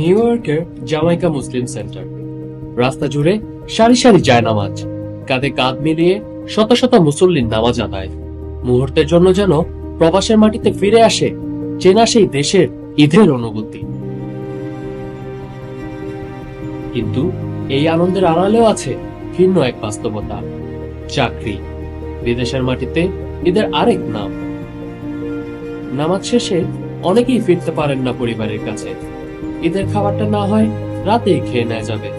New ইয়র্কের Jamaica Muslim centre. রাস্তা জুড়ে সারি সারি জায়নামাজ, কাঁধে কাঁধ মিলিয়ে শত শত মুসল্লির নামাজ আদায়। মুহূর্তের জন্য যেন প্রবাসের মাটিতে ফিরে আসে চেনা সেই দেশের ঈদের অনুভূতি। কিন্তু এই আনন্দের আড়ালেও আছে ভিন্ন এক বাস্তবতা, চাকরি। বিদেশের মাটিতে ঈদের আরেক নাম। নামাজ শেষে অনেকেই ফিরতে পারেন না পরিবারের কাছে। ঈদের খাবারটা না হয় রাতেই খেয়ে নেওয়া যাবে,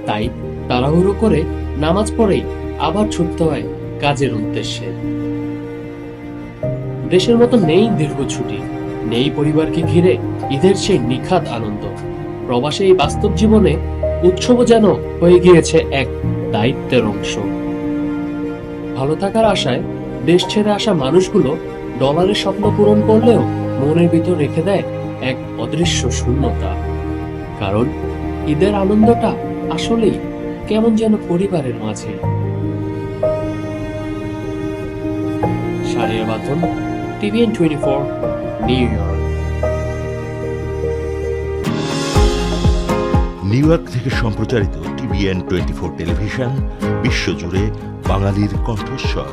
তাই তাড়াহুড়ো করে নামাজ পড়েই আবার ছুটতে হয় কাজের উদ্দেশ্যে। দেশের মতো নেই দীর্ঘ ছুটি, নেই পরিবারকে ঘিরে ঈদের সেই নিখাদ আনন্দ। প্রবাসে এই বাস্তব জীবনে উৎসব যেন হয়ে গিয়েছে এক দায়িত্বের অংশ। ভালো থাকার আশায় দেশ ছেড়ে আসা মানুষগুলো ডলারের স্বপ্ন পূরণ করলেও মনের ভিতর রেখে দেয় এক অদৃশ্য শূন্যতা। কারণ ঈদের আনন্দটা আসলেই কেমন যেন পরিবারের মাঝে। শাহরিয়ার বাঁধন, TVN 24, new York. New York থেকে সম্প্রচারিত টিভিএন 24 টেলিভিশন বিশ্বজুড়ে বাঙালির কণ্ঠস্বর।